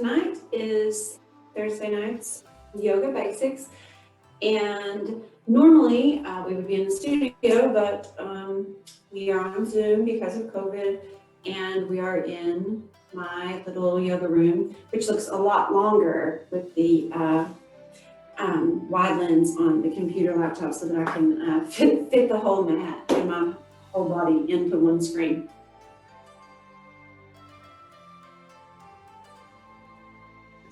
Tonight is Thursday night's yoga basics, and normally we would be in the studio, but we are on Zoom because of COVID, and we are in my little yoga room, which looks a lot longer with the wide lens on the computer laptop so that I can fit the whole mat and my whole body into one screen.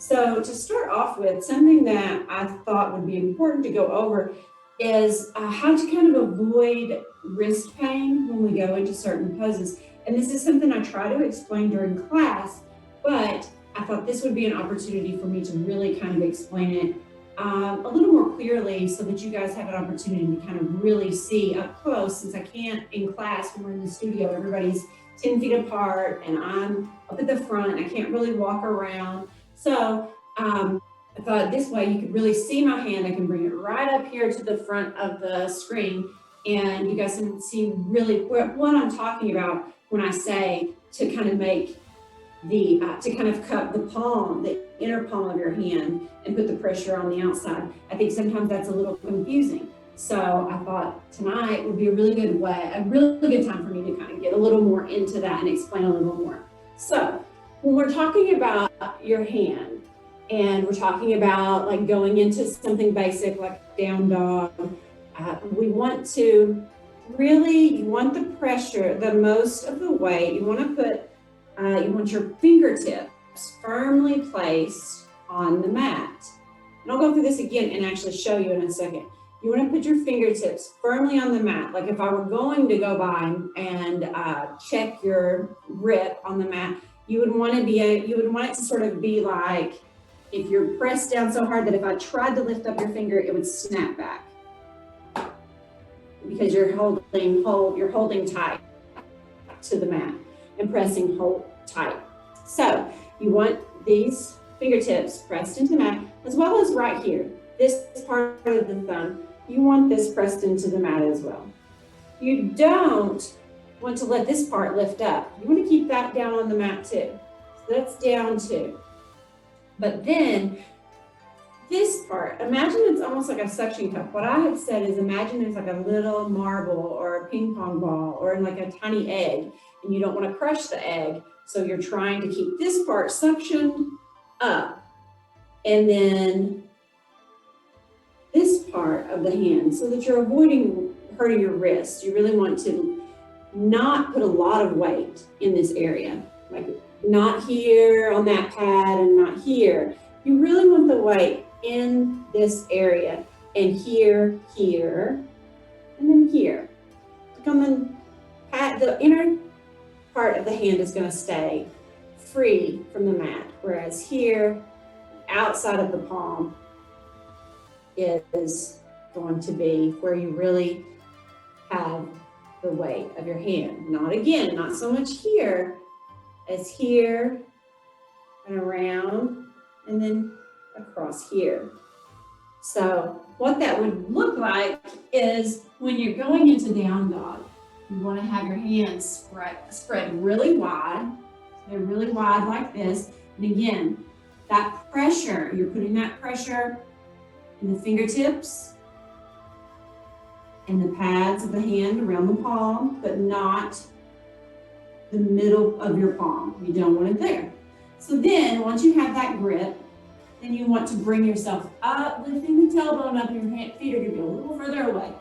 So to start off with, something that I thought would be important to go over is how to kind of avoid wrist pain when we go into certain poses. And this is something I try to explain during class, but I thought this would be an opportunity for me to really kind of explain it a little more clearly so that you guys have an opportunity to kind of really see up close, since I can't in class when we're in the studio, everybody's 10 feet apart and I'm up at the front, I can't really walk around. So I thought this way you could really see my hand. I can bring it right up here to the front of the screen, and you guys can see really what I'm talking about when I say to kind of make the, to kind of cup the palm, the inner palm of your hand and put the pressure on the outside. I think sometimes that's a little confusing. So I thought tonight would be a really good way, a really good time for me to kind of get a little more into that and explain a little more. So when we're talking about your hand and we're talking about like going into something basic like down dog, we want to really, you want the pressure, the most of the weight, you want to put, you want your fingertips firmly placed on the mat. And I'll go through this again and actually show you in a second. You want to put your fingertips firmly on the mat. Like if I were going to go by and check your grip on the mat, you would want it to sort of be like if you're pressed down so hard that if I tried to lift up your finger, it would snap back because you're holding tight to the mat and pressing tight. So you want these fingertips pressed into the mat, as well as right here, this part of the thumb, you want this pressed into the mat as well. You don't want to let this part lift up. You want to keep that down on the mat too. So that's down too. But then this part, imagine it's almost like a suction cup. What I have said is imagine it's like a little marble or a ping pong ball or like a tiny egg, and you don't want to crush the egg. So you're trying to keep this part suctioned up, and then this part of the hand so that you're avoiding hurting your wrist. You really want to not put a lot of weight in this area, like not here on that pad and not here. You really want the weight in this area and here, and then here. The inner part of the hand is going to stay free from the mat, whereas here, outside of the palm, is going to be where you really have the weight of your hand. Not so much here as here and around and then across here. So what that would look like is when you're going into down dog, you want to have your hands spread really wide. They're really wide like this. And again, that pressure, you're putting that pressure in the fingertips and the pads of the hand around the palm, but not the middle of your palm. You don't want it there. So then once you have that grip, then you want to bring yourself up, lifting the tailbone up, your feet are going to be a little further away.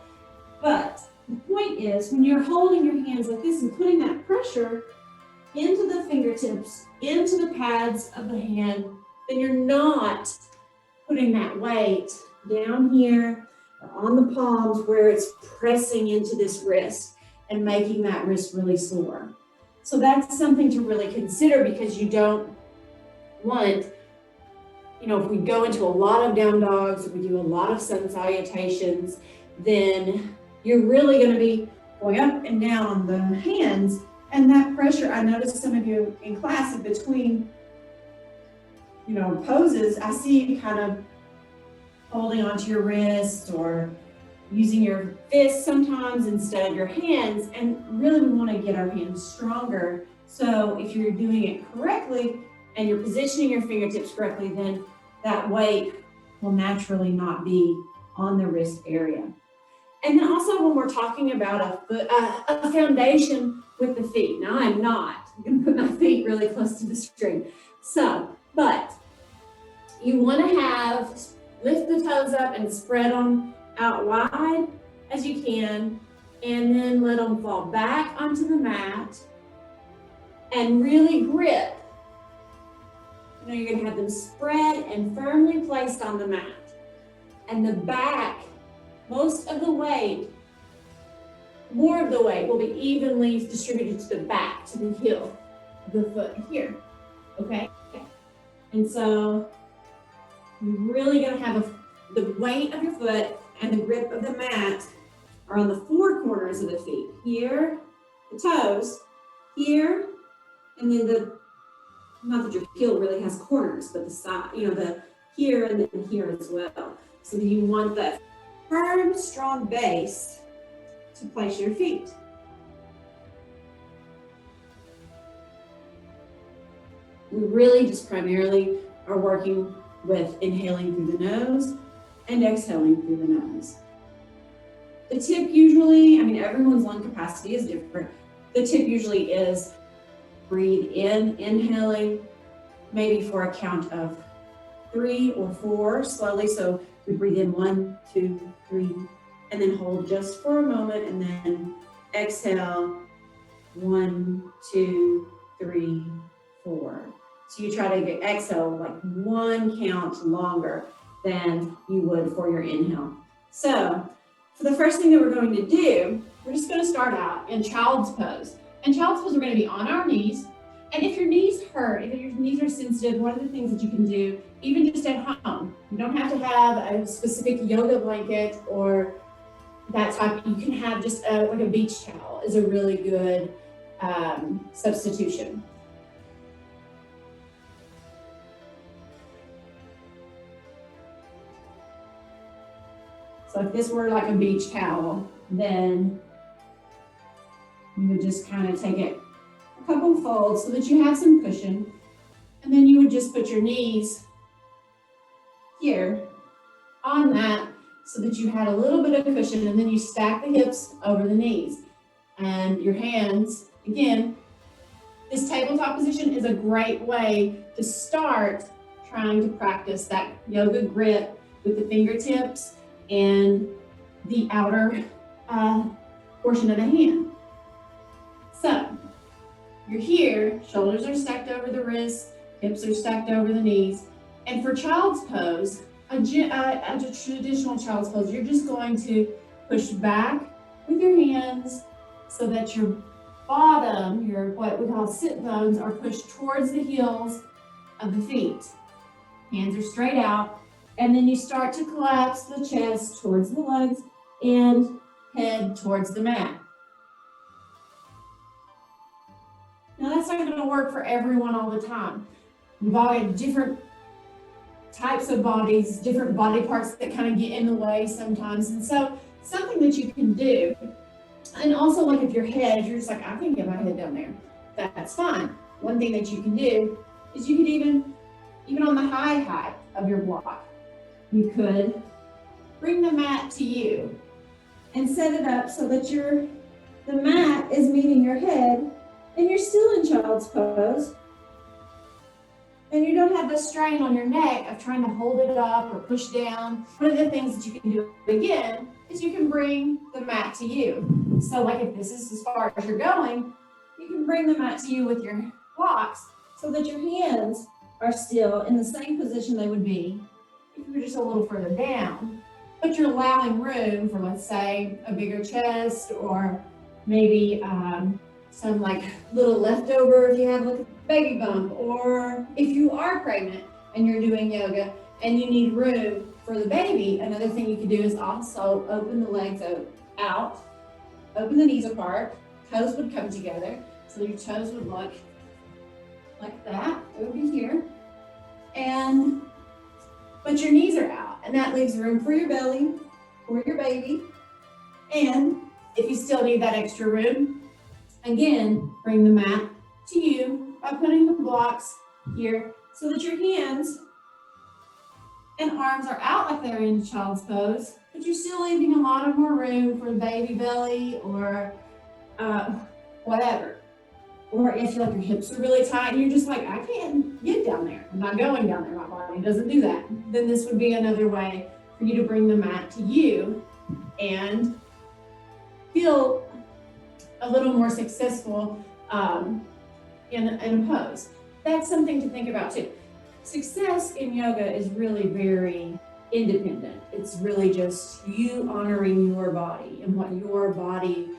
But the point is, when you're holding your hands like this and putting that pressure into the fingertips, into the pads of the hand, then you're not putting that weight down here or on the palms where it's pressing into this wrist and making that wrist really sore. So that's something to really consider, because you don't want, if we go into a lot of down dogs, if we do a lot of sun salutations, then you're really going to be going up and down on the hands. And that pressure, I noticed some of you in class in between, poses, I see you kind of holding onto your wrist or using your fists sometimes instead of your hands. And really we want to get our hands stronger. So if you're doing it correctly and you're positioning your fingertips correctly, then that weight will naturally not be on the wrist area. And then also when we're talking about a foundation with the feet. Now I'm going to put my feet really close to the screen. So, but you want to lift the toes up and spread them out wide as you can, and then let them fall back onto the mat and really grip. You know, you're going to have them spread and firmly placed on the mat. And the back, most of the weight, more of the weight will be evenly distributed to the back, to the heel of the foot here, okay? And so you're really gonna have the weight of your foot and the grip of the mat are on the four corners of the feet. Here, the toes, here, and then not that your heel really has corners, but the side, you know, the here and then here as well. So you want that firm, strong base to place your feet. We really just primarily are working with inhaling through the nose and exhaling through the nose. The tip usually, I mean, everyone's lung capacity is different. The tip usually is breathe in, inhaling, maybe for a count of 3 or 4 slowly. So we breathe in 1, 2, 3, and then hold just for a moment, and then exhale 1, 2, 3, 4. So you try to exhale like 1 count longer than you would for your inhale. So for the first thing that we're going to do, we're just going to start out in child's pose. In child's pose, we're going to be on our knees. And if your knees hurt, if your knees are sensitive, one of the things that you can do, even just at home, you don't have to have a specific yoga blanket or that type. You can have just like a beach towel is a really good substitution. So if this were like a beach towel, then you would just kind of take it a couple folds so that you have some cushion. And then you would just put your knees here on that so that you had a little bit of cushion, and then you stack the hips over the knees. And your hands, again, this tabletop position is a great way to start trying to practice that yoga grip with the fingertips and the outer portion of the hand. So you're here, shoulders are stacked over the wrists, hips are stacked over the knees. And for child's pose, a traditional child's pose, you're just going to push back with your hands so that your bottom, your what we call sit bones, are pushed towards the heels of the feet. Hands are straight out, and then you start to collapse the chest towards the legs and head towards the mat. Now that's not going to work for everyone all the time. We've all got different types of bodies, different body parts that kind of get in the way sometimes. And so something that you can do, and also like if your head, you're just like, I can get my head down there. That's fine. One thing that you can do is you could even on the high height of your block, you could bring the mat to you and set it up so that the mat is meeting your head and you're still in child's pose. And you don't have the strain on your neck of trying to hold it up or push down. One of the things that you can do again is you can bring the mat to you. So like if this is as far as you're going, you can bring the mat to you with your blocks so that your hands are still in the same position they would be if you were just a little further down. But you're allowing room for, let's say, a bigger chest, or maybe some like little leftover if you have like a baby bump, or if you are pregnant and you're doing yoga and you need room for the baby. Another thing you can do is also open the legs out, open the knees apart, toes would come together. So your toes would look like that, it would be here. But your knees are out, and that leaves room for your belly, for your baby. And if you still need that extra room, again, bring the mat to you by putting the blocks here so that your hands and arms are out like they're in child's pose, but you're still leaving a lot of more room for baby belly or whatever. Or if like your hips are really tight and you're just like, I can't get down there. I'm not going down there. My body doesn't do that. Then this would be another way for you to bring the mat to you and feel a little more successful in a pose. That's something to think about too. Success in yoga is really very independent. It's really just you honoring your body and what your body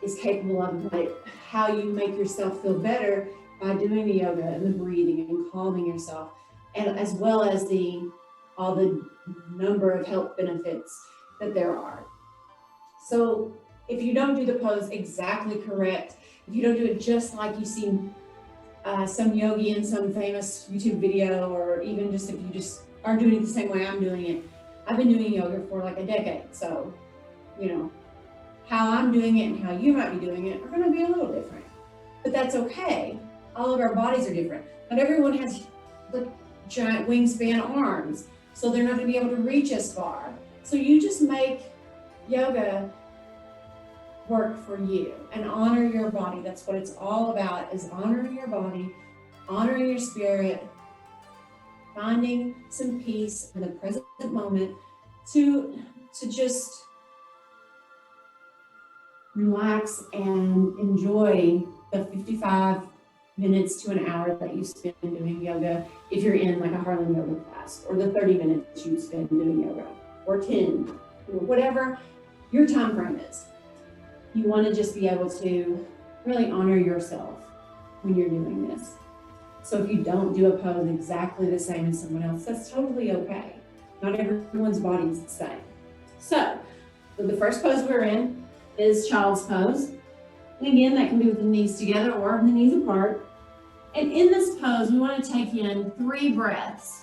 is capable of, like how you make yourself feel better by doing the yoga and the breathing and calming yourself, and as well as all the number of health benefits that there are. So if you don't do the pose exactly correct, if you don't do it just like you see some yogi in some famous YouTube video, or even just if you just are doing it the same way I'm doing it. I've been doing yoga for like a decade, so how I'm doing it and how you might be doing it are going to be a little different, but that's okay. All of our bodies are different. Not everyone has the giant wingspan arms, so they're not going to be able to reach as far. So you just make yoga work for you and honor your body. That's what it's all about, is honoring your body, honoring your spirit, finding some peace in the present moment to just relax and enjoy the 55 minutes to an hour that you spend doing yoga if you're in like a Harlan yoga class, or the 30 minutes you spend doing yoga, or 10, whatever your time frame is. You want to just be able to really honor yourself when you're doing this. So if you don't do a pose exactly the same as someone else, that's totally okay. Not everyone's body is the same. So the first pose we're in is child's pose. And again, that can be with the knees together or the knees apart. And in this pose, we want to take in 3 breaths.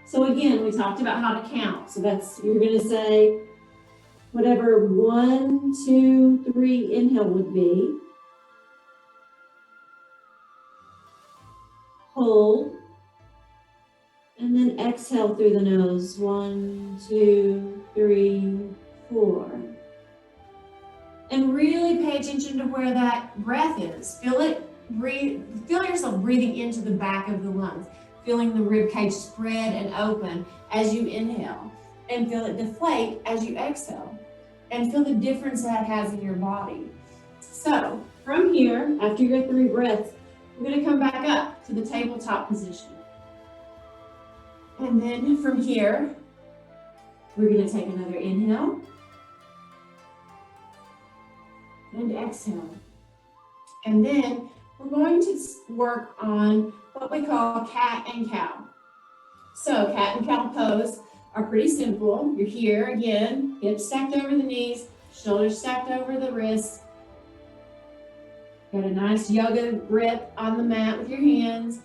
So again, we talked about how to count. So you're going to say whatever 1, 2, 3 inhale would be. Hold. And then exhale through the nose. 1, 2, 3, 4. And really pay attention to where that breath is. Feel it. Feel yourself breathing into the back of the lungs. Feeling the rib cage spread and open as you inhale. And feel it deflate as you exhale. And feel the difference that has in your body. So from here, after your 3 breaths, we're going to come back up to the tabletop position. And then from here, we're going to take another inhale and exhale. And then we're going to work on what we call cat and cow. So cat and cow pose are pretty simple. You're here again, hips stacked over the knees, shoulders stacked over the wrists. Got a nice yoga grip on the mat with your hands.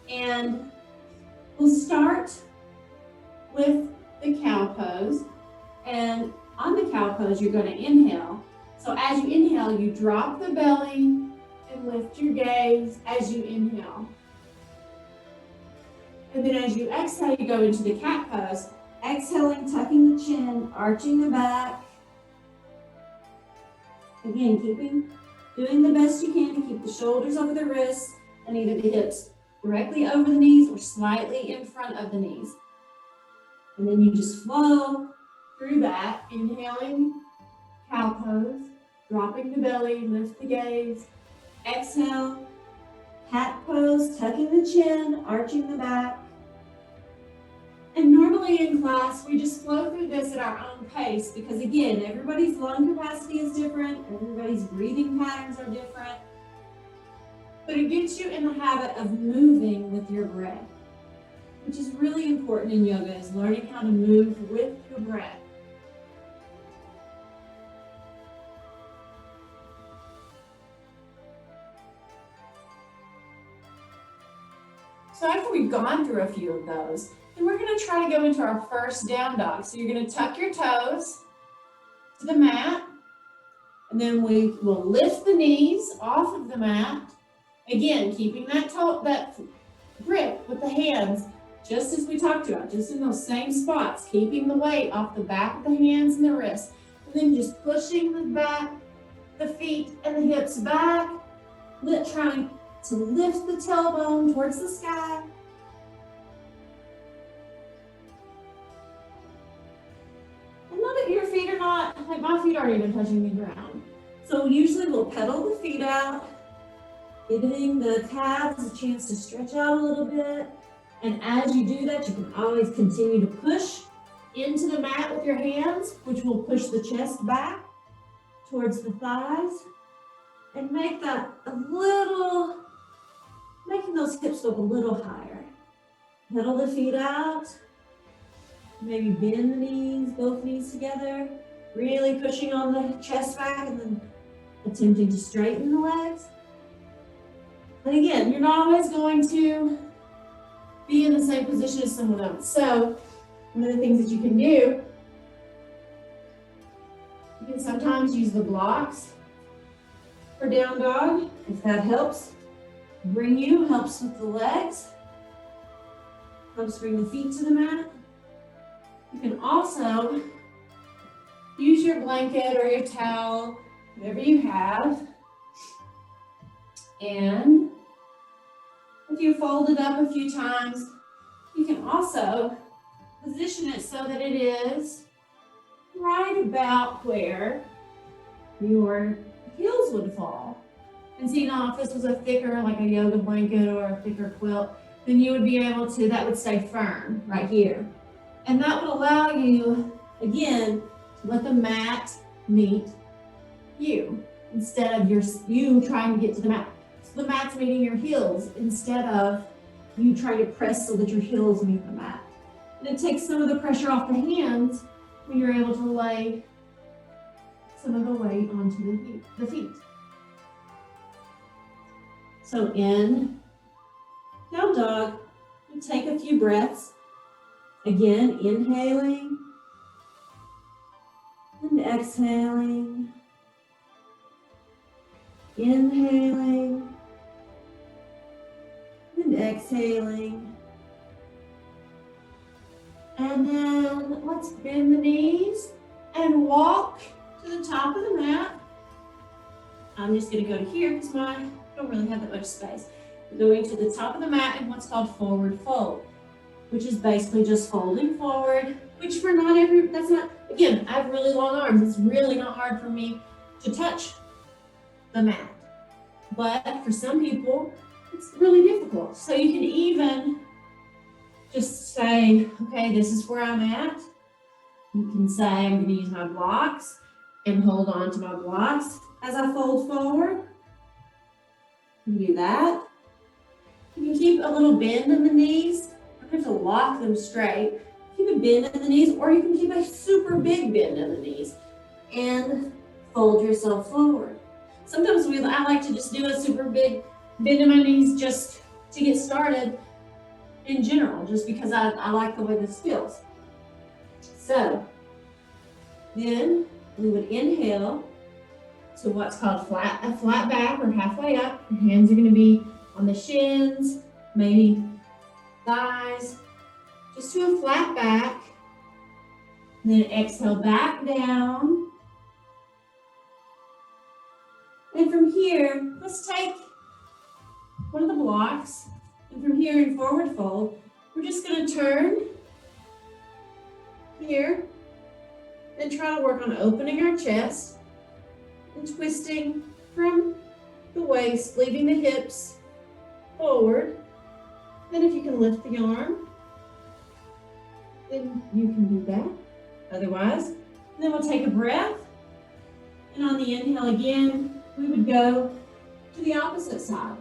And we'll start with the cow pose. And on the cow pose, you're going to inhale. So as you inhale, you drop the belly and lift your gaze as you inhale. And then as you exhale, you go into the cat pose. Exhaling, tucking the chin, arching the back. Again, doing the best you can to keep the shoulders over the wrists and either the hips directly over the knees or slightly in front of the knees. And then you just flow through that, inhaling, cow pose, dropping the belly, lift the gaze. Exhale, cat pose, tucking the chin, arching the back. And normally in class, we just flow through this at our own pace because again, everybody's lung capacity is different, everybody's breathing patterns are different. But it gets you in the habit of moving with your breath, which is really important in yoga, is learning how to move with your breath. So after we've gone through a few of those, then we're going to try to go into our first down dog. So you're going to tuck your toes to the mat, and then we will lift the knees off of the mat. Again, keeping that grip with the hands, just as we talked about, just in those same spots, keeping the weight off the back of the hands and the wrists, and then just pushing the back, the feet and the hips back, trying to lift the tailbone towards the sky. And know that your feet are not, like my feet aren't even touching the ground. So usually we'll pedal the feet out, giving the calves a chance to stretch out a little bit. And as you do that, you can always continue to push into the mat with your hands, which will push the chest back towards the thighs. And make that making those hips go up a little higher. Pedal the feet out. Maybe bend the knees, both knees together. Really pushing on the chest back and then attempting to straighten the legs. And again, you're not always going to be in the same position as someone else. So one of the things that you can do, you can sometimes use the blocks for down dog, if that helps helps with the legs, helps bring the feet to the mat. You can also use your blanket or your towel, whatever you have, and if you fold it up a few times, you can also position it so that it is right about where your heels would fall. And see, now if this was a thicker, like a yoga blanket or a thicker quilt, then you would be able to, that would stay firm right here. And that would allow you, again, to let the mat meet you instead of you trying to get to the mat. So the mat's meeting your heels instead of you trying to press so that your heels meet the mat. And it takes some of the pressure off the hands when you're able to lay some of the weight onto the feet. So in down dog, you take a few breaths. Again, inhaling and exhaling. Inhaling and exhaling. And then let's bend the knees and walk to the top of the mat. I'm just going to go to here because I don't really have that much space. I'm going to the top of the mat in what's called forward fold, which is basically just folding forward, which for that's not, again, I have really long arms. It's really not hard for me to touch the mat. But for some people, it's really difficult. So you can even just say, okay, this is where I'm at. You can say, I'm going to use my blocks and hold on to my blocks as I fold forward. You can do that. You can keep a little bend in the knees. You don't have to lock them straight. Keep a bend in the knees, or you can keep a super big bend in the knees and fold yourself forward. Sometimes I like to just do a super big bend in my knees just to get started in general, just because I like the way this feels. So then we would inhale to what's called a flat back or halfway up. Your hands are going to be on the shins, maybe thighs, just to a flat back. And then exhale back down. And from here, let's take one of the blocks. And from here in forward fold, we're just going to turn here and try to work on opening our chest and twisting from the waist, leaving the hips forward. Then if you can lift the arm, then you can do that. Otherwise, then we'll take a breath. And on the inhale again, we would go to the opposite side.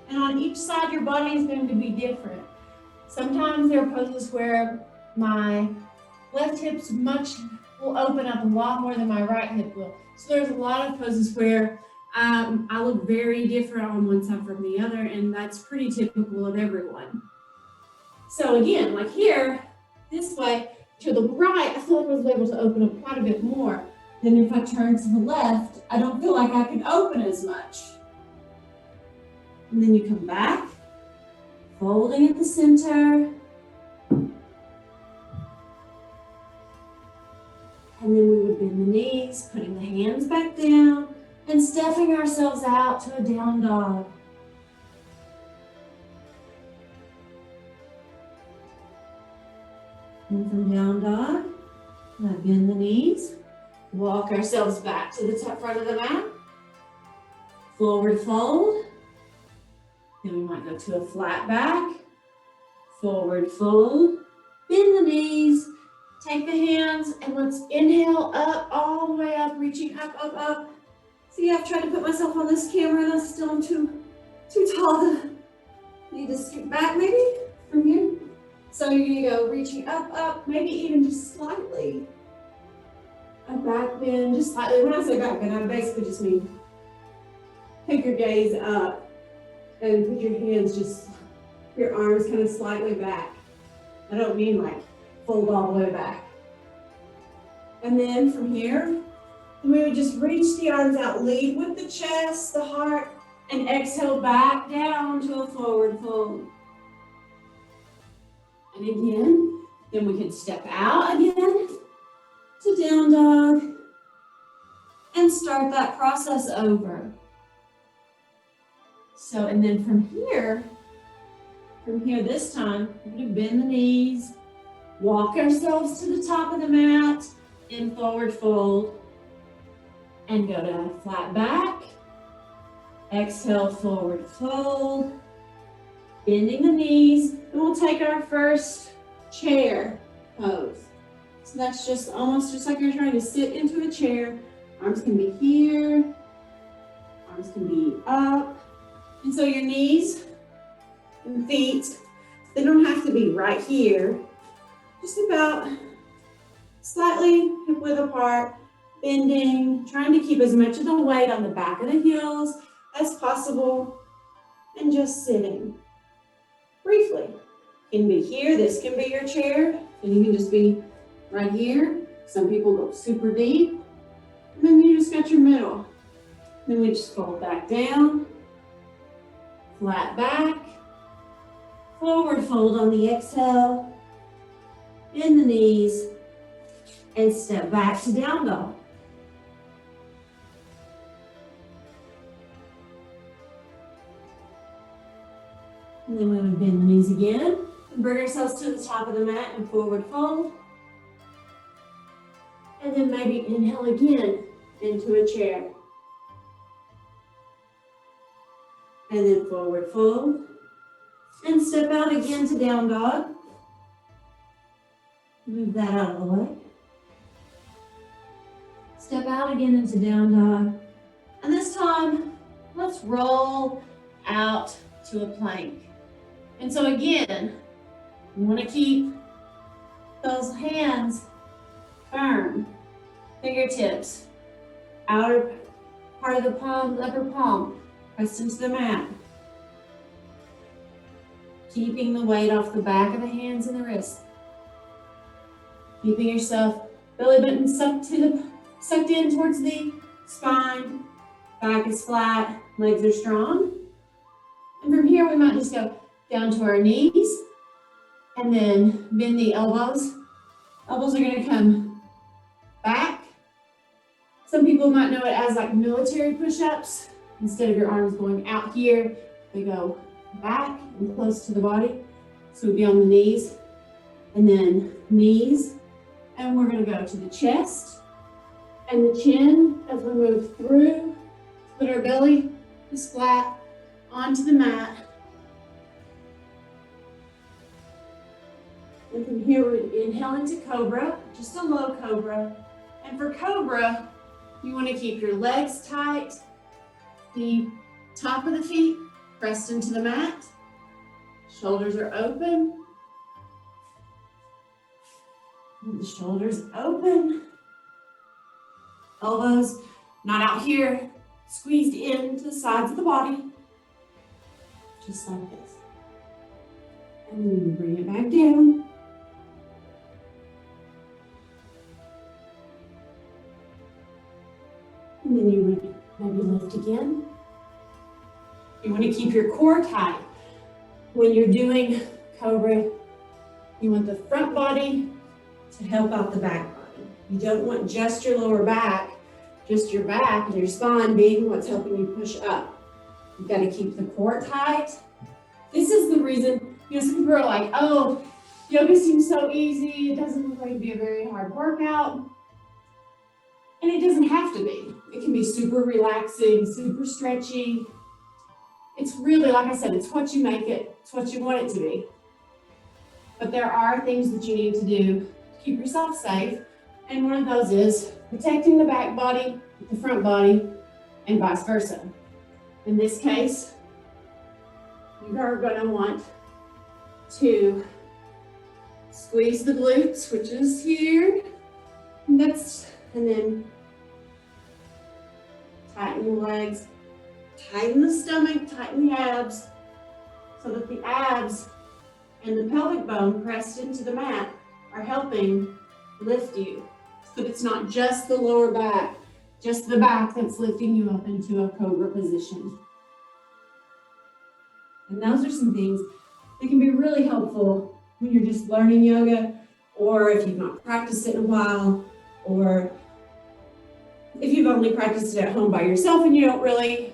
And on each side, your body is going to be different. Sometimes there are poses where my left hip's will open up a lot more than my right hip will. So there's a lot of poses where I look very different on one side from the other, and that's pretty typical of everyone. So again, like here, this way, to the right, I feel like I was able to open up quite a bit more. Then if I turn to the left, I don't feel like I can open as much. And then you come back, folding at the center. And then we would bend the knees, putting the hands back down, and stepping ourselves out to a down dog. And from down dog, now bend the knees, walk ourselves back to the top front of the mat, forward fold. Then we might go to a flat back, forward fold, bend the knees, take the hands, and let's inhale up, all the way up, reaching up, up, up. See, I've tried to put myself on this camera and I still am too tall to need to scoot back maybe from here. So you're gonna go reaching up, up, maybe even just slightly. A back bend, just slightly. When I say back bend, I basically just mean take your gaze up and put your hands just, your arms kind of slightly back. I don't mean like fold all the way back. And then from here, we would just reach the arms out, lead with the chest, the heart, and exhale back down to a forward fold. And again, then we can step out again to down dog and start that process over. So, and then from here this time, we're gonna bend the knees, walk ourselves to the top of the mat in forward fold, and go to flat back. Exhale, forward fold, bending the knees, and we'll take our first chair pose. So that's just almost just like you're trying to sit into a chair. Arms can be here, arms can be up. And so your knees and feet, they don't have to be right here, just about slightly hip width apart, bending, trying to keep as much of the weight on the back of the heels as possible, and just sitting briefly. Can be here, this can be your chair, and you can just be right here. Some people go super deep, and then you just got your middle. Then we just fold back down, flat back, forward fold on the exhale, bend the knees, and step back to down dog. And then we would bend the knees again and bring ourselves to the top of the mat and forward fold. And then maybe inhale again into a chair. And then forward fold. And step out again to down dog. Move that out of the way. Step out again into down dog. And this time, let's roll out to a plank. And so again, you want to keep those hands firm. Fingertips, outer part of the palm, upper palm, pressed into the mat. Keeping the weight off the back of the hands and the wrists. Keeping yourself belly button sucked in towards the spine. Back is flat, legs are strong. And from here, we might just go down to our knees and then bend the elbows. Elbows are going to come back. Some people might know it as like military push-ups. Instead of your arms going out here, they go back and close to the body. So we'd be on the knees and then knees. And we're going to go to the chest and the chin as we move through. Put our belly is flat onto the mat. And from here, we inhale into cobra, just a low cobra. And for cobra, you want to keep your legs tight, the top of the feet pressed into the mat. Shoulders are open. And the shoulders open. Elbows not out here, squeezed into the sides of the body. Just like this. And then you bring it back down. And then you would maybe lift again. You want to keep your core tight. when you're doing Cobra, you want the front body to help out the back body. You don't want just your lower back, just your back and your spine being what's helping you push up. You've got to keep the core tight. This is the reason, some people are like, oh, yoga seems so easy. It doesn't look like it'd be a very hard workout. And it doesn't have to be. It can be super relaxing, super stretching. It's really, like I said, it's what you make it. It's what you want it to be. But there are things that you need to do to keep yourself safe. And one of those is protecting the back body, the front body, and vice versa. In this case, you are going to want to squeeze the glutes, which is here. And then tighten your legs, tighten the stomach, tighten the abs, so that the abs and the pelvic bone pressed into the mat are helping lift you. So it's not just the lower back, just the back that's lifting you up into a cobra position. And those are some things that can be really helpful when you're just learning yoga, or if you've not practiced it in a while, or if you've only practiced it at home by yourself and you don't really,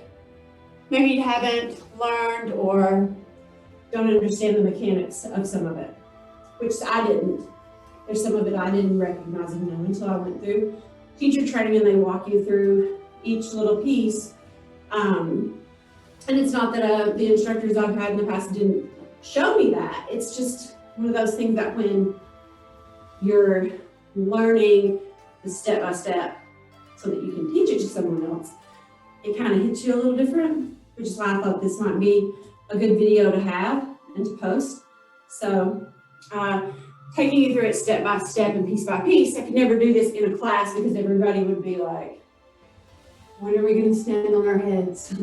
maybe you haven't learned or don't understand the mechanics of some of it, which I didn't. There's some of it I didn't recognize and know until I went through teacher training, and they walk you through each little piece. And it's not that the instructors I've had in the past didn't show me that. It's just one of those things that when you're learning the step-by-step so that you can teach it to someone else, it kind of hits you a little different, which is why I thought this might be a good video to have and to post. So taking you through it step by step and piece by piece. I could never do this in a class because everybody would be like, when are we going to stand on our heads?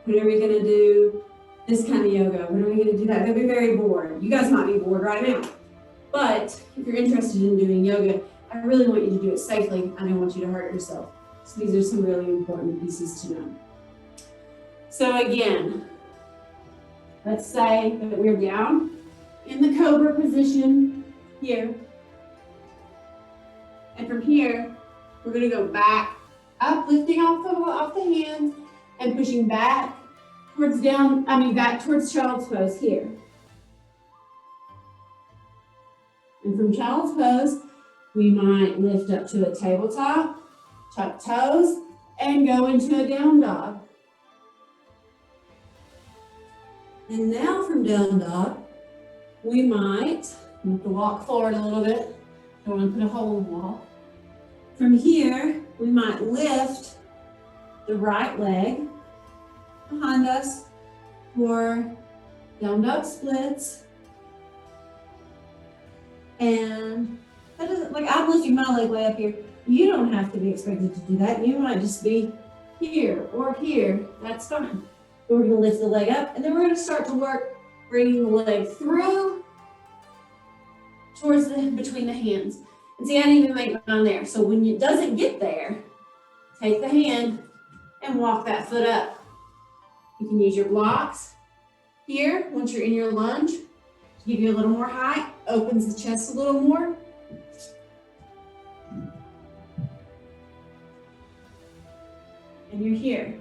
When are we going to do this kind of yoga? When are we going to do that? They'll be very bored. You guys might be bored right now. But if you're interested in doing yoga, I really want you to do it safely. I don't want you to hurt yourself. So these are some really important pieces to know. So again, let's say that we're down in the cobra position here. And from here, we're going to go back up, lifting off the hands and pushing back back towards child's pose here. And from child's pose, we might lift up to a tabletop, tuck toes, and go into a down dog. And now from down dog, we might have to walk forward a little bit. Don't want to put a hole in the wall. From here, we might lift the right leg behind us for down dog splits. And that doesn't, like I'm lifting my leg way up here. You don't have to be expected to do that. You might just be here or here. That's fine. But we're going to lift the leg up, and then we're going to start to work bringing the leg through towards between the hands. And see, I didn't even make mine there. So when it doesn't get there, take the hand and walk that foot up. You can use your blocks here once you're in your lunge to give you a little more height, opens the chest a little more. And you're here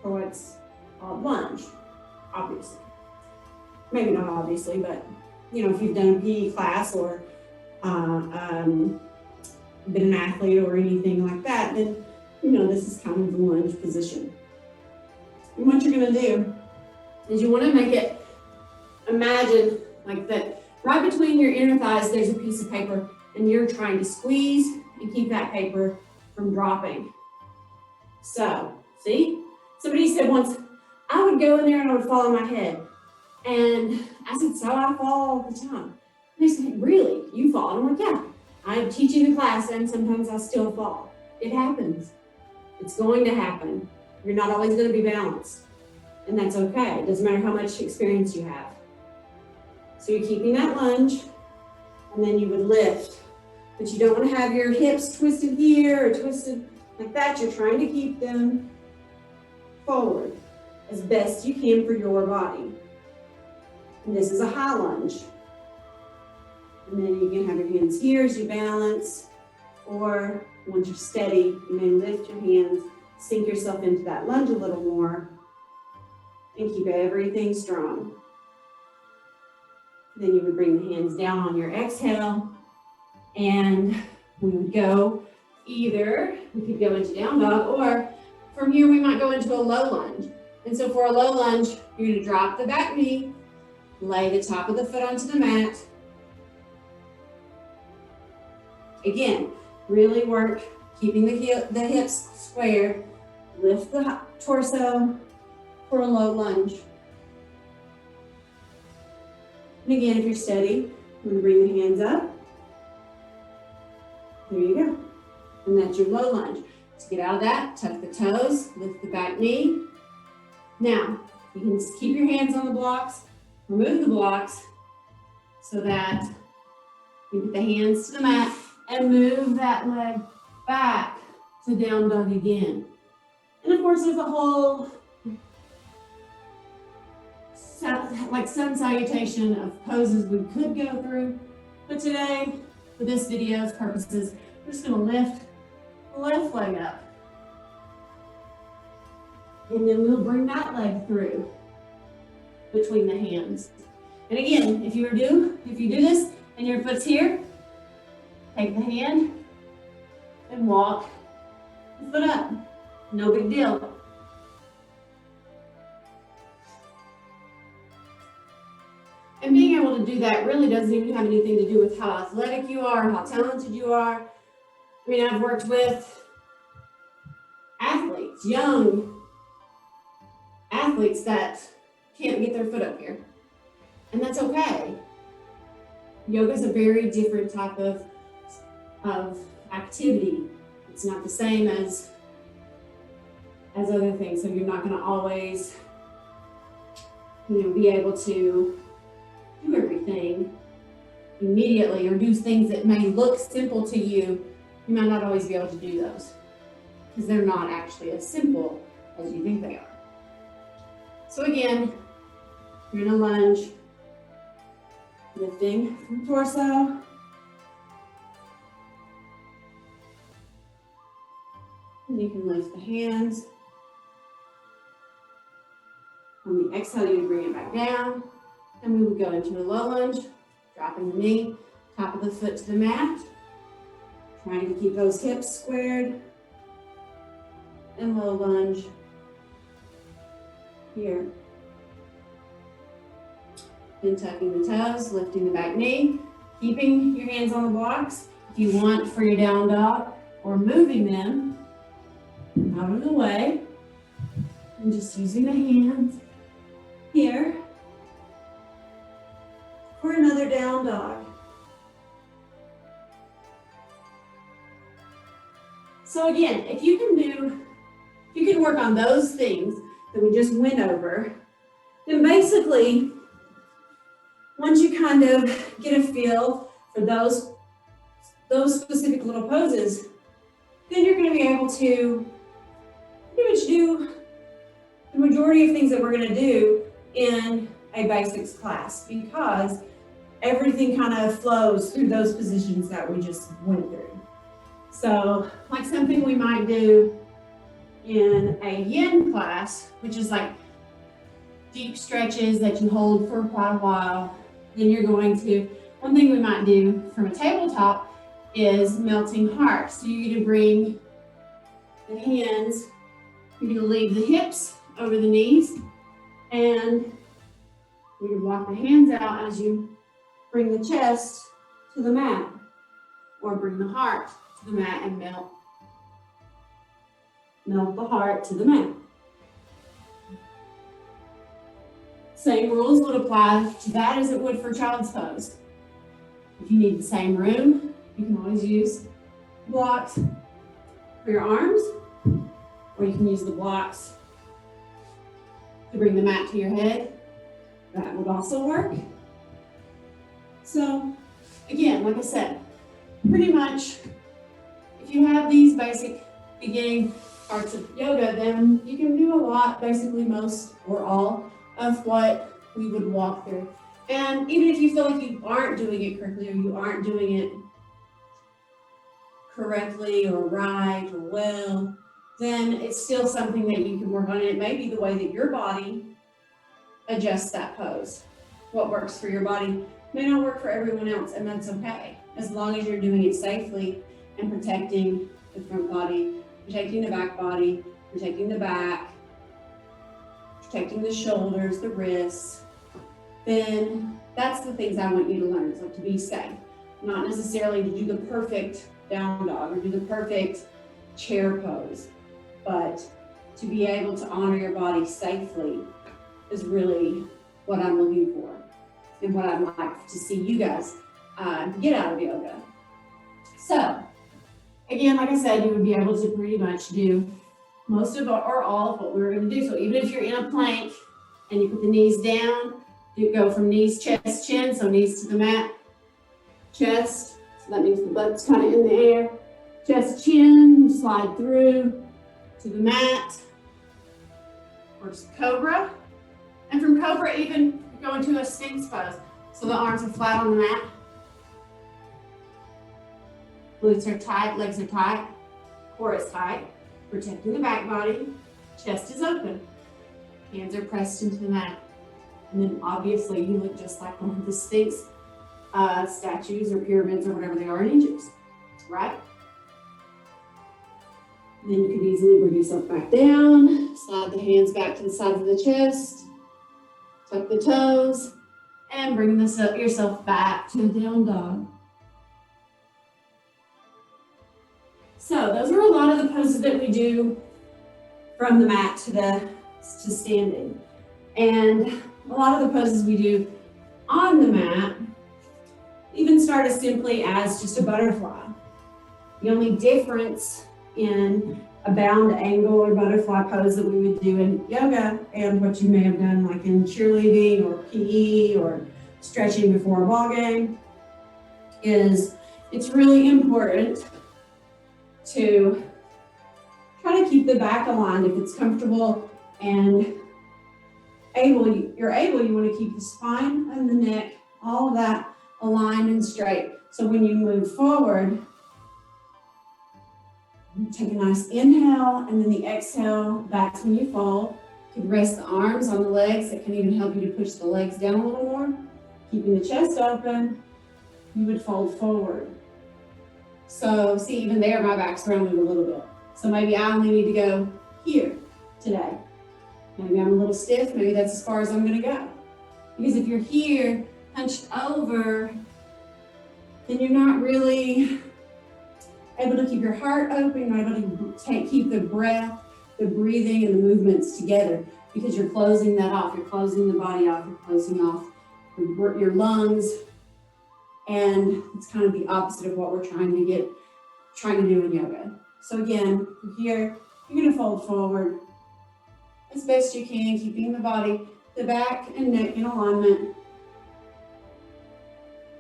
for what's called lunge, obviously. Maybe not obviously, but if you've done a PE class or been an athlete or anything like that, then this is kind of the lunge position. And what you're going to do is you want to make it, imagine like that right between your inner thighs there's a piece of paper, and you're trying to squeeze and keep that paper from dropping. So, see? Somebody said once, I would go in there and I would fall on my head. And I said, so I fall all the time. And they said, really? You fall? And I'm like, yeah. I'm teaching the class and sometimes I still fall. It happens. It's going to happen. You're not always going to be balanced. And that's okay. It doesn't matter how much experience you have. So you're keeping that lunge, and then you would lift. But you don't want to have your hips twisted here or twisted like that. You're trying to keep them forward as best you can for your body. And this is a high lunge. And then you can have your hands here as you balance, or once you're steady, you may lift your hands, sink yourself into that lunge a little more, and keep everything strong. Then you would bring the hands down on your exhale, and we would go either, we could go into down dog, or from here we might go into a low lunge. And so for a low lunge, you're gonna drop the back knee, lay the top of the foot onto the mat. Again, really work keeping the hips squared, lift the torso for a low lunge. And again, if you're steady, I'm gonna bring the hands up. There you go. And that's your low lunge. To get out of that, tuck the toes, lift the back knee. Now, you can just keep your hands on the blocks, remove the blocks so that you get the hands to the mat and move that leg back to down dog again. And of course, there's a whole like sun salutation of poses we could go through. But today, for this video's purposes, we're just gonna lift the left leg up. And then we'll bring that leg through between the hands. And again, if you do this and your foot's here, take the hand and walk the foot up. No big deal. And being able to do that really doesn't even have anything to do with how athletic you are, how talented you are. I mean, I've worked with athletes, young athletes that can't get their foot up here. And that's okay. Yoga is a very different type of activity. It's not the same as other things. So you're not gonna always, be able to do everything immediately or do things that may look simple to you. You might not always be able to do those because they're not actually as simple as you think they are. So again, you're in a lunge, lifting from torso. And you can lift the hands. On the exhale, you bring it back down. And we would go into a low lunge, dropping the knee, top of the foot to the mat. Trying to keep those hips squared. And low lunge here. Then tucking the toes, lifting the back knee, keeping your hands on the blocks. If you want for your down dog, or moving them out of the way. And just using the hands here for another down dog. So again, if you can work on those things that we just went over, then basically, once you kind of get a feel for those specific little poses, then you're going to be able to pretty much do the majority of things that we're going to do in a basics class, because everything kind of flows through those positions that we just went through. So like something we might do in a yin class, which is like deep stretches that you hold for quite a while, then you're going to, one thing we might do from a tabletop is melting heart. So you're going to bring the hands, you're going to leave the hips over the knees, and you can walk the hands out as you bring the chest to the mat, or bring the heart to the mat and melt the heart to the mat. Same rules would apply to that as it would for child's pose. If you need the same room, you can always use blocks for your arms, or you can use the blocks to bring the mat to your head. That would also work. So again, like I said, pretty much if you have these basic beginning parts of yoga, then you can do a lot, basically most or all of what we would walk through And even if you feel like you aren't doing it correctly or you aren't doing it correctly or right or well, then it's still something that you can work on. And it may be the way that your body adjusts that pose. What works for your body may not work for everyone else, and that's okay. As long as you're doing it safely and protecting the front body, protecting the back body, protecting the back, protecting the shoulders, the wrists, then that's the things I want you to learn. So to be safe, not necessarily to do the perfect down dog or do the perfect chair pose, but to be able to honor your body safely is really what I'm looking for and what I'd like to see you guys get out of yoga. So again, like I said, you would be able to pretty much do most of or all of what we're going to do. So even if you're in a plank and you put the knees down, you go from knees, chest, chin, so knees to the mat, chest, so that means the butt's kind of in the air, chest, chin, slide through to the mat, or cobra, and from cobra even go into a sphinx pose. So the arms are flat on the mat, glutes are tight, legs are tight, core is tight, protecting the back body, chest is open, hands are pressed into the mat. And then obviously you look just like one of the Sphinx statues or pyramids or whatever they are in Egypt, right? And then you can easily bring yourself back down, slide the hands back to the sides of the chest, tuck the toes, and bring yourself back to the down dog. So those are a lot of the poses that we do from the mat to standing. And a lot of the poses we do on the mat even start as simply as just a butterfly. The only difference in a bound angle or butterfly pose that we would do in yoga and what you may have done like in cheerleading or PE or stretching before a ball game is it's really important to try to keep the back aligned if it's comfortable and you want to keep the spine and the neck, all of that aligned and straight. So when you move forward, take a nice inhale, and then the exhale, that's when you fold. You can rest the arms on the legs. That can even help you to push the legs down a little more. Keeping the chest open, you would fold forward. So see, even there, my back's rounded a little bit. So maybe I only need to go here today. Maybe I'm a little stiff, maybe that's as far as I'm gonna go. Because if you're here, hunched over, then you're not really able to keep your heart open, you're not able to keep the breath, the breathing, and the movements together because you're closing that off. You're closing the body off, you're closing off your lungs, and it's kind of the opposite of what we're trying to do in yoga. So again, from here, you're gonna fold forward as best you can, keeping the body, the back and neck in alignment.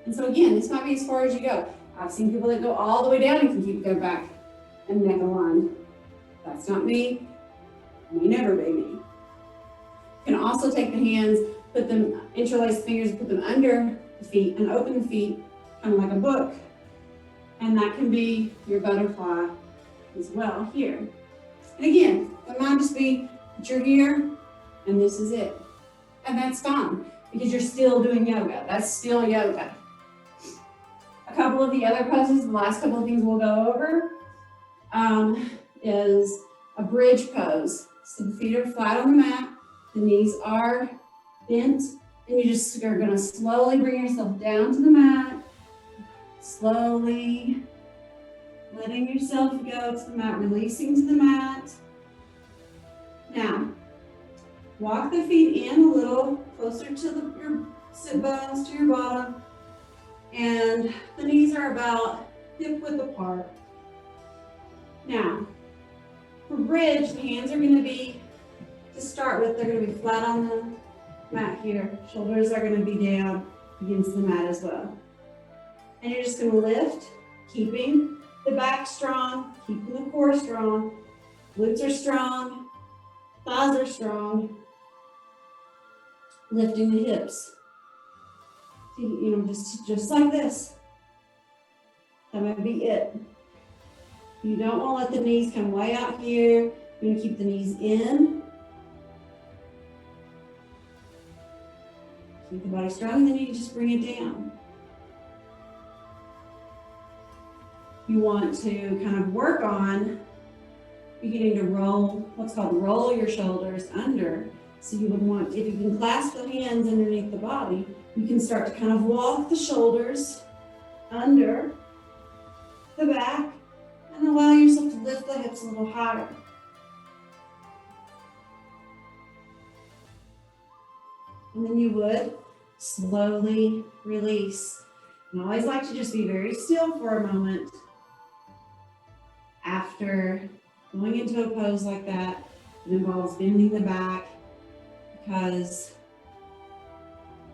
And so again, this might be as far as you go. I've seen people that go all the way down and can keep their back and neck aligned. That's not me, may never be me. You can also take the hands, put them, interlace the fingers, put them under the feet and open the feet, kind of like a book. And that can be your butterfly as well here. And again, it might just be that you're here and this is it. And that's fine because you're still doing yoga. That's still yoga. A couple of the other poses, the last couple of things we'll go over is a bridge pose. So the feet are flat on the mat, the knees are bent, and you just are gonna slowly bring yourself down to the mat, slowly letting yourself go to the mat, releasing to the mat. Now, walk the feet in a little closer to your sit bones, to your bottom, and the knees are about hip width apart. Now, for bridge, the hands are going to be, to start with, they're going to be flat on the mat here. Shoulders are going to be down against the mat as well. And you're just going to lift, keeping the back strong, keeping the core strong, glutes are strong, thighs are strong, lifting the hips. just like this. That might be it. You don't want to let the knees come way out here. You're going to keep the knees in. Keep the body strong, and then you just bring it down. You want to kind of work on beginning to roll, what's called roll your shoulders under. So you would want, if you can clasp the hands underneath the body, you can start to kind of walk the shoulders under the back and allow yourself to lift the hips a little higher. And then you would slowly release. And I always like to just be very still for a moment after going into a pose like that. It involves bending the back because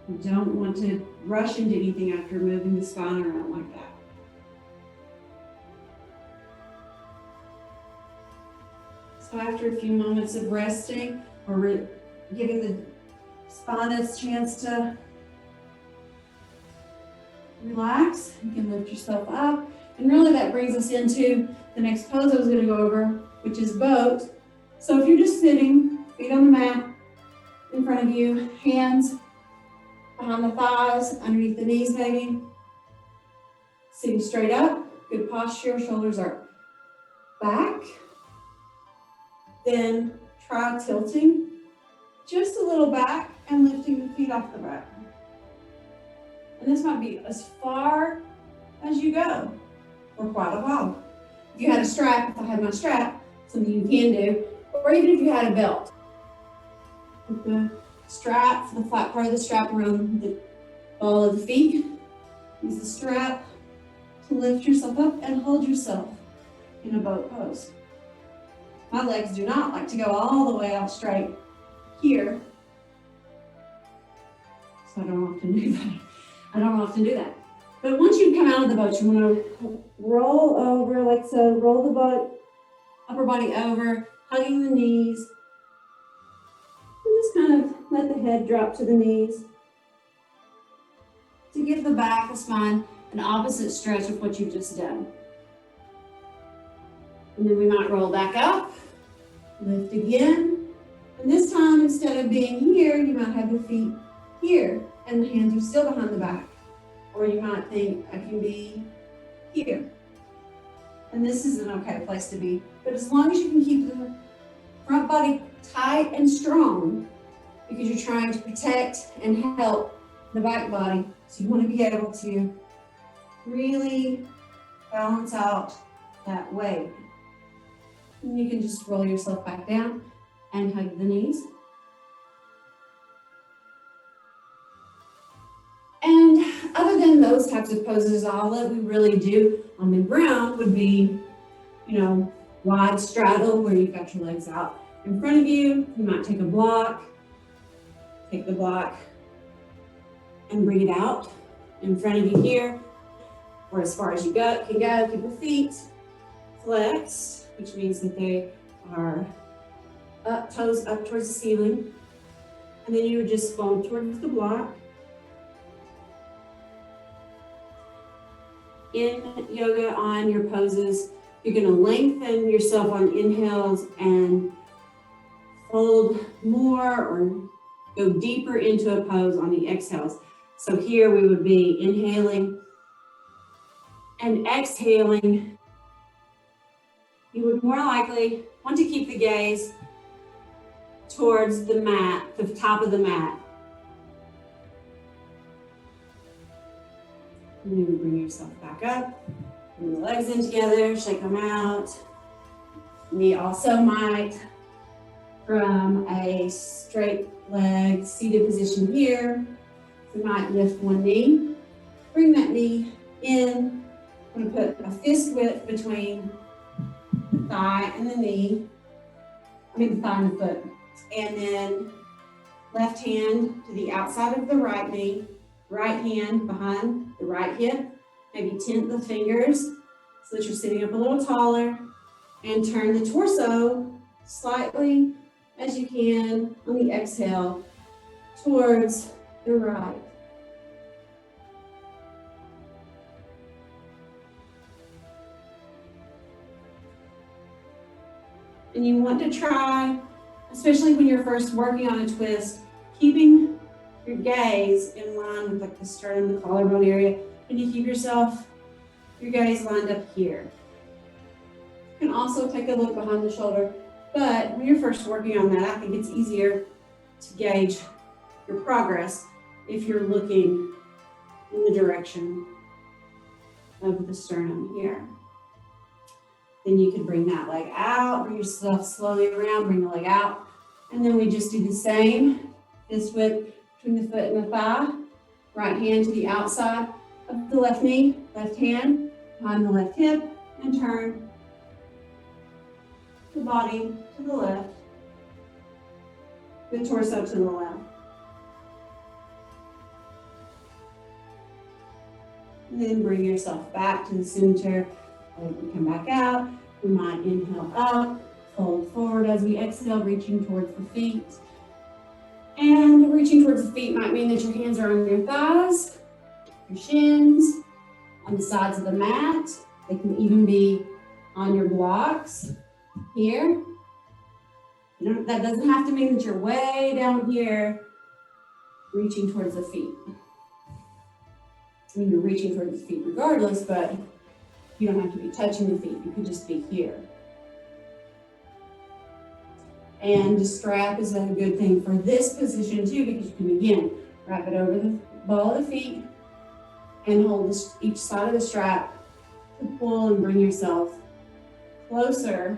you don't want to rush into anything after moving the spine around like that. So after a few moments of resting or giving the spine a chance to relax, you can lift yourself up. And really that brings us into the next pose I was going to go over, which is boat. So if you're just sitting, feet on the mat, in front of you, hands behind the thighs, underneath the knees maybe, sitting straight up, good posture, shoulders are back. Then try tilting just a little back and lifting the feet off the back. And this might be as far as you go for quite a while. If you had a strap, if I had my strap, something you can do, or even if you had a belt. Put the strap, the flat part of the strap around the ball of the feet. Use the strap to lift yourself up and hold yourself in a boat pose. My legs do not like to go all the way out straight here, so I don't often do that. But once you come out of the boat, you want to roll over like so, roll the boat, upper body over, hugging the knees. And just kind of let the head drop to the knees to give the back, the spine, an opposite stretch of what you've just done. And then we might roll back up, lift again. And this time, instead of being here, you might have the feet here and the hands are still behind the back. Or you might think, I can be here. And this is an okay place to be. But as long as you can keep the front body tight and strong, because you're trying to protect and help the back body. So you want to be able to really balance out that weight. And you can just roll yourself back down and hug the knees. And other than those types of poses, all that we really do on the ground would be, wide straddle where you've got your legs out in front of you. You might take a block, take the block and bring it out in front of you here, or as far as you can go. Keep the feet flexed, which means that they are toes up towards the ceiling. And then you would just fold towards the block. In yoga, on your poses, you're going to lengthen yourself on inhales and fold more or go deeper into a pose on the exhales. So here we would be inhaling and exhaling. You would more likely want to keep the gaze towards the mat, the top of the mat. And then you bring yourself back up, bring the legs in together, shake them out. We also might, from a straight leg seated position here, we might lift one knee, bring that knee in. I'm going to put a fist width between the thigh and the knee, the thigh and the foot. And then left hand to the outside of the right knee, right hand behind the right hip, maybe tent the fingers so that you're sitting up a little taller, and turn the torso slightly as you can on the exhale towards the right. And you want to try, especially when you're first working on a twist, keeping your gaze in line with like the sternum, the collarbone area, and you keep your gaze lined up here. You can also take a look behind the shoulder, but when you're first working on that, I think it's easier to gauge your progress if you're looking in the direction of the sternum here. Then you can bring that leg out, bring yourself slowly around, bring the leg out. And then we just do the same, fist width between the foot and the thigh. Right hand to the outside of the left knee, left hand behind the left hip, and turn the body to the left, the torso to the left. And then bring yourself back to the center. We come back out. We might inhale up, fold forward as we exhale, reaching towards the feet. And reaching towards the feet might mean that your hands are on your thighs, your shins, on the sides of the mat. They can even be on your blocks here. That doesn't have to mean that you're way down here, reaching towards the feet. I mean, you're reaching towards the feet regardless, but you don't have to be touching the feet. You could just be here. And the strap is a good thing for this position too, because you can, again, wrap it over the ball of the feet and hold each side of the strap to pull and bring yourself closer,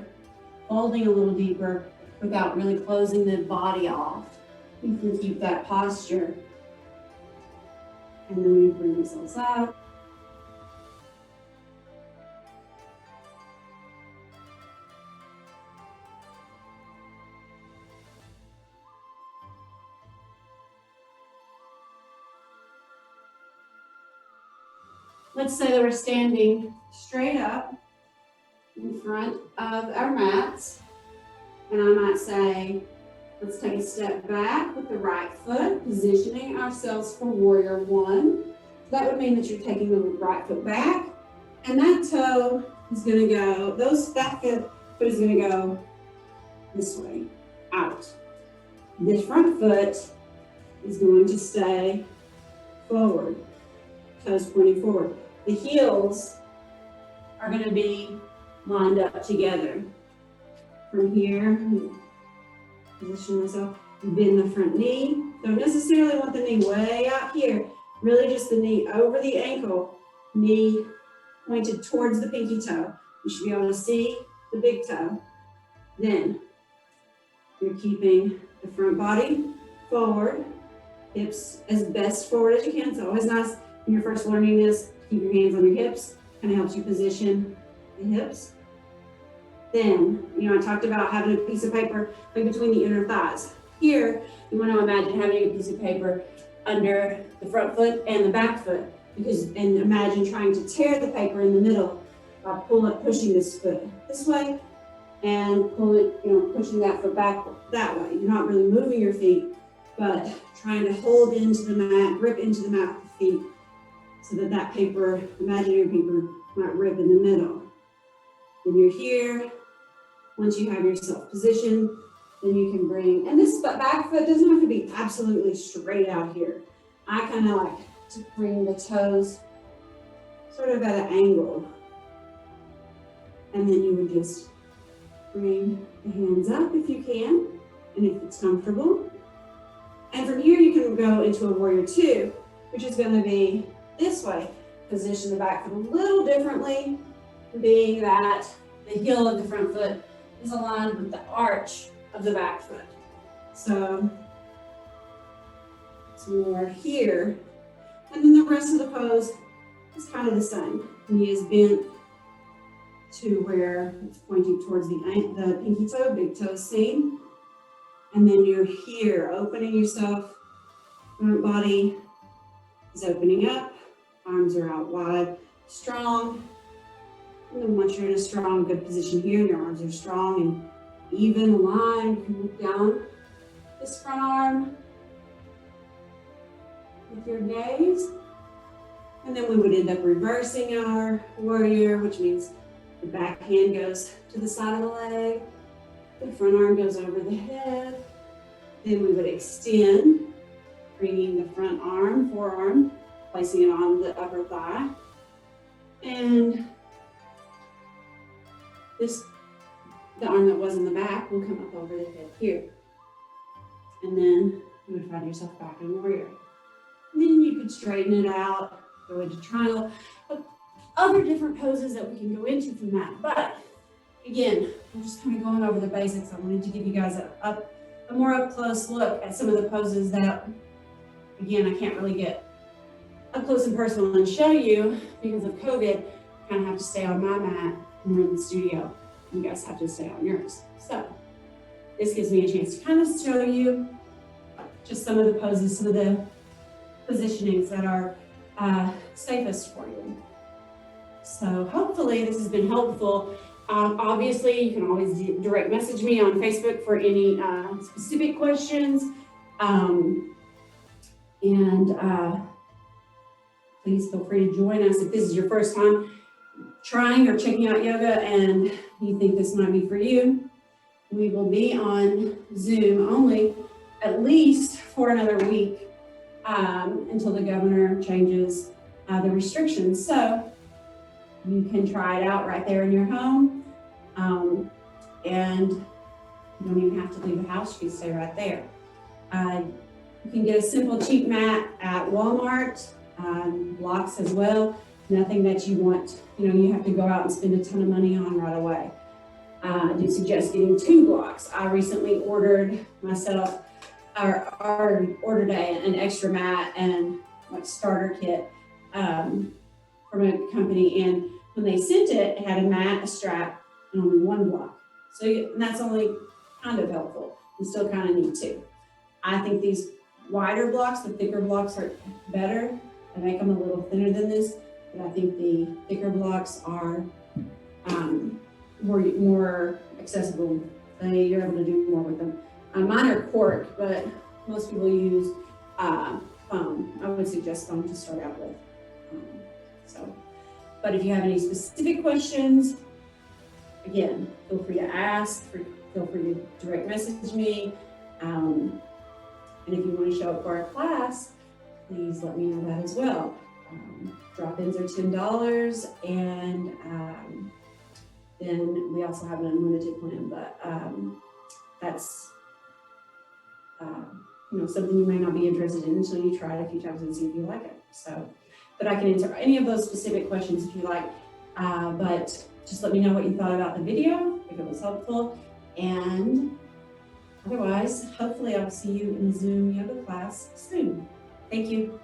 folding a little deeper without really closing the body off. You can keep that posture. And then we bring ourselves up. Let's say that we're standing straight up in front of our mats. And I might say, let's take a step back with the right foot, positioning ourselves for warrior one. That would mean that you're taking the right foot back, and that toe is gonna go, that foot is gonna go this way, out. This front foot is going to stay forward, toes pointing forward. The heels are gonna be lined up together. From here, position myself, bend the front knee. Don't necessarily want the knee way out here. Really just the knee over the ankle, knee pointed towards the pinky toe. You should be able to see the big toe. Then you're keeping the front body forward, hips as best forward as you can. It's always nice when you're first learning this, keep your hands on your hips. Kind of helps you position the hips. Then, I talked about having a piece of paper like between the inner thighs. Here, you want to imagine having a piece of paper under the front foot and the back foot, and imagine trying to tear the paper in the middle by pushing this foot this way and pushing that foot back that way. You're not really moving your feet, but trying to hold into the mat, grip into the mat with the feet, so that paper, imaginary paper, might rip in the middle. Then you're here. Once you have yourself positioned, then you can bring, and this back foot doesn't have to be absolutely straight out here. I kind of like to bring the toes sort of at an angle. And then you would just bring the hands up if you can, and if it's comfortable. And from here, you can go into a warrior two, which is going to be this way. Position the back foot a little differently, being that the heel of the front foot is aligned with the arch of the back foot. So we're here. And then the rest of the pose is kind of the same. Knee is bent to where it's pointing towards the pinky toe, big toe is seen. And then you're here, opening yourself. Front body is opening up. Arms are out wide, strong. And then once you're in a strong, good position here, and your arms are strong and even aligned, you can look down this front arm with your gaze. And then we would end up reversing our warrior, which means the back hand goes to the side of the leg, The front arm goes over the head. Then we would extend, bringing the front arm, forearm, placing it on the upper thigh. And the arm that was in the back will come up over the head here. And then you would find yourself back in warrior. And then you could straighten it out, go into triangle, other different poses that we can go into from that. But again, I'm just kind of going over the basics. I wanted to give you guys a more up close look at some of the poses that, again, I can't really get up close and personal and show you because of COVID. I kind of have to stay on my mat when we're in the studio. You guys have to stay on yours. So this gives me a chance to kind of show you just some of the poses, some of the positionings that are safest for you. So hopefully this has been helpful. Obviously, you can always direct message me on Facebook for any specific questions. Please feel free to join us if this is your first time trying or checking out yoga and you think this might be for you. We will be on Zoom only at least for another week until the governor changes the restrictions. So you can try it out right there in your home. And you don't even have to leave the house, you can stay right there. You can get a simple cheap mat at Walmart, blocks as well. Nothing that you want, you have to go out and spend a ton of money on right away. I do suggest getting 2 blocks. I recently ordered myself, ordered an extra mat and starter kit from a company, and when they sent it, it had a mat, a strap, and only 1 block. So and that's only kind of helpful. You still kind of need 2. I think these wider blocks, the thicker blocks are better. I make them a little thinner than this, but I think the thicker blocks are more accessible. You're able to do more with them. Mine are cork, but most people use foam. I would suggest foam to start out with. But if you have any specific questions, again, feel free to ask, feel free to direct message me. And if you want to show up for our class, please let me know that as well. Drop-ins are $10, and then we also have an unlimited plan, but that's something you may not be interested in until you try it a few times and see if you like it. So, but I can answer any of those specific questions if you like, but just let me know what you thought about the video, if it was helpful, and otherwise, hopefully I'll see you in the Zoom yoga class soon. Thank you.